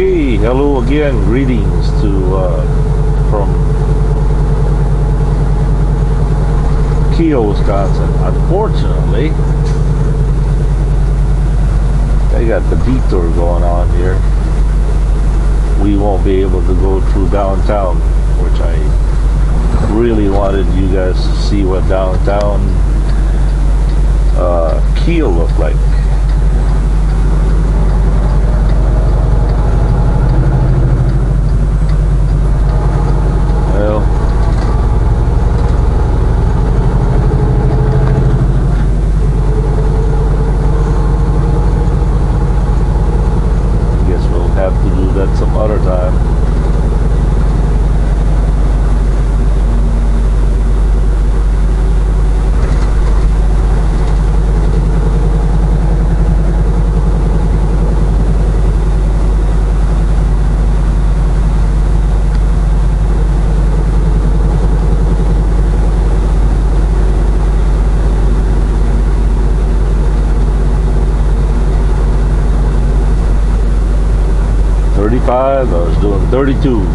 Okay, hello again. Greetings to from Kiel, Wisconsin. Unfortunately, I got the detour going on here. We won't be able to go through downtown, which I really wanted you guys to see what downtown Kiel looked like. Well, I guess we'll have to do that some other time. 35, I was doing 32.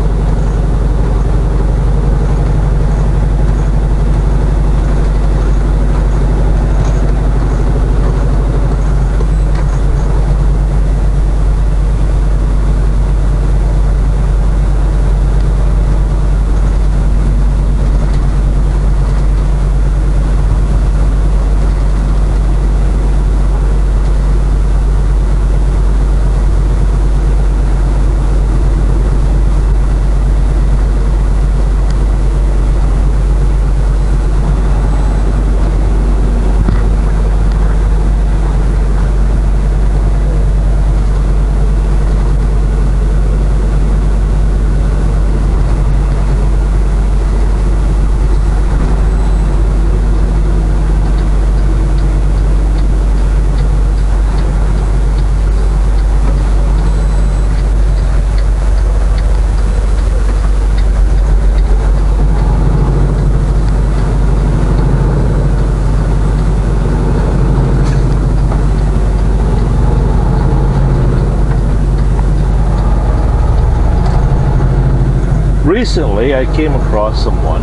Recently, I came across someone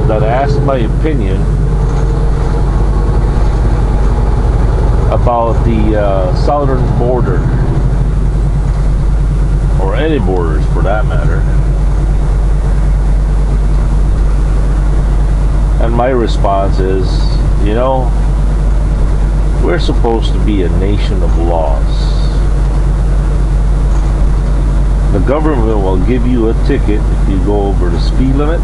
that asked my opinion about the southern border, or any borders for that matter. And my response is, you know, we're supposed to be a nation of laws. The government will give you a ticket if you go over the speed limit.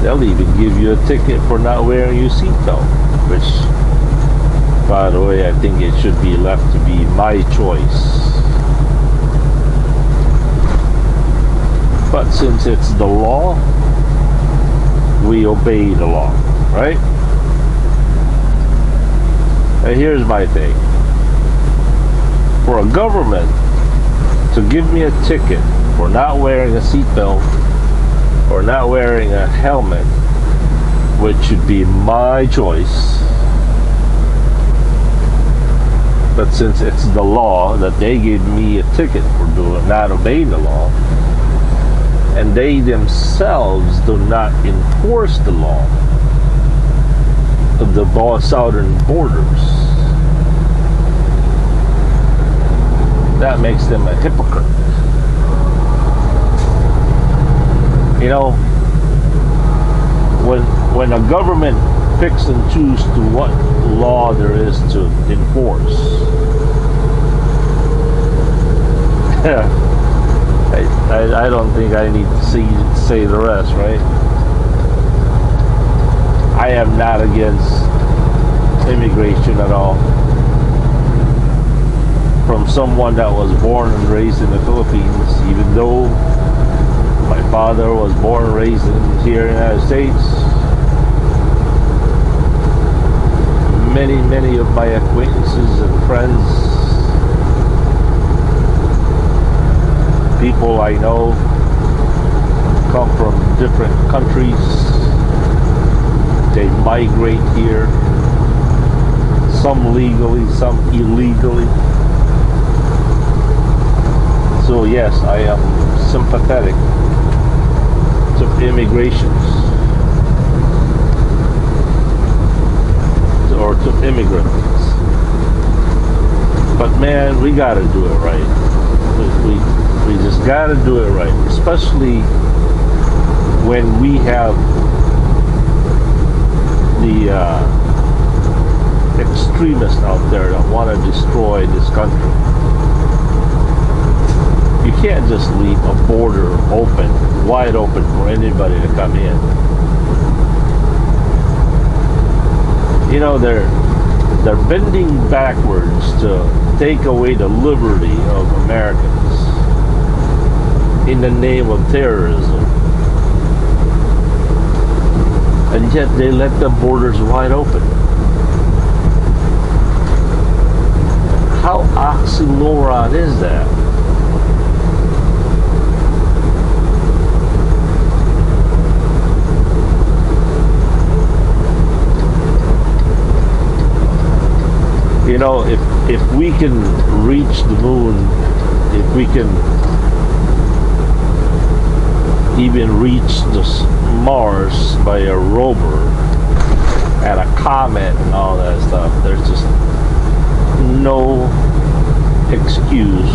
They'll even give you a ticket for not wearing your seatbelt, which, by the way, I think it should be left to be my choice. But since it's the law, we obey the law, right? And here's my thing. For a government to give me a ticket for not wearing a seatbelt or not wearing a helmet, which should be my choice, but since it's the law that they gave me a ticket for doing not obeying the law, and they themselves do not enforce the law of the southern borders, that makes them a hypocrite. You know, when a government picks and chooses to what law there is to enforce, I don't think I need to say the rest, right? I am not against immigration at all. From someone that was born and raised in the Philippines, even though my father was born and raised here in the United States, many of my acquaintances and friends, people I know, come from different countries. They migrate here, some legally, some illegally. So yes, I am sympathetic to immigrations or to immigrants. But man, we gotta do it right. We just gotta do it right, especially when we have the extremists out there that want to destroy this country. You can't just leave a border open, wide open for anybody to come in. You know, they're bending backwards to take away the liberty of Americans in the name of terrorism. And yet they let the borders wide open. How oxymoron is that? You know, if we can reach the moon, if we can even reach Mars by a rover and a comet and all that stuff, there's just no excuse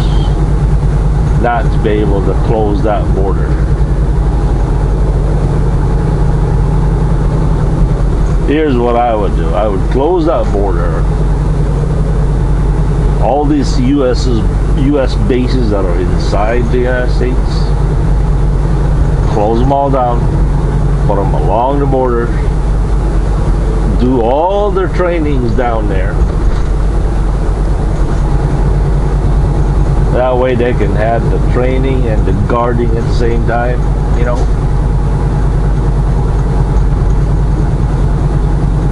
not to be able to close that border. Here's what I would do. I would close that border. All these U.S. bases that are inside the United States, close them all down, put them along the border, do all their trainings down there. That way they can have the training and the guarding at the same time, you know.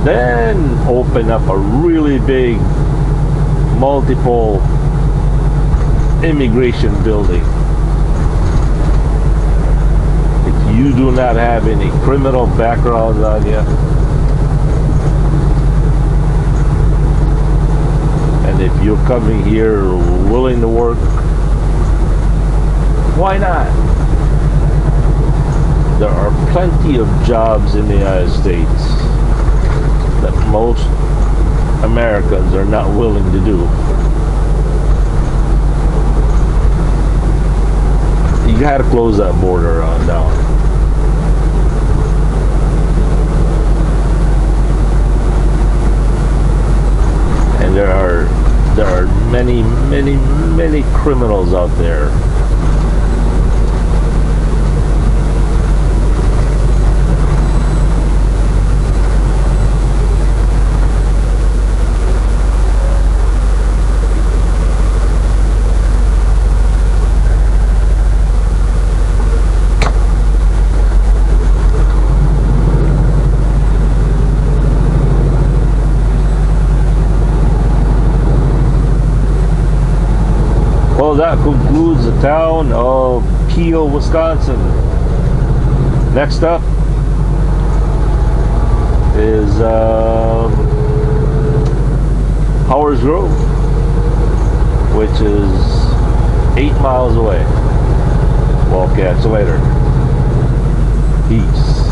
Then open up a really big multiple immigration building. If you do not have any criminal backgrounds on you, and if you're coming here willing to work, why not? There are plenty of jobs in the United States that most Americans are not willing to do. You gotta close that border down. And there are many criminals out there. Well, that concludes the town of Kiel, Wisconsin. Next up is Howard's Grove, which is 8 miles away. We'll catch you later. Peace.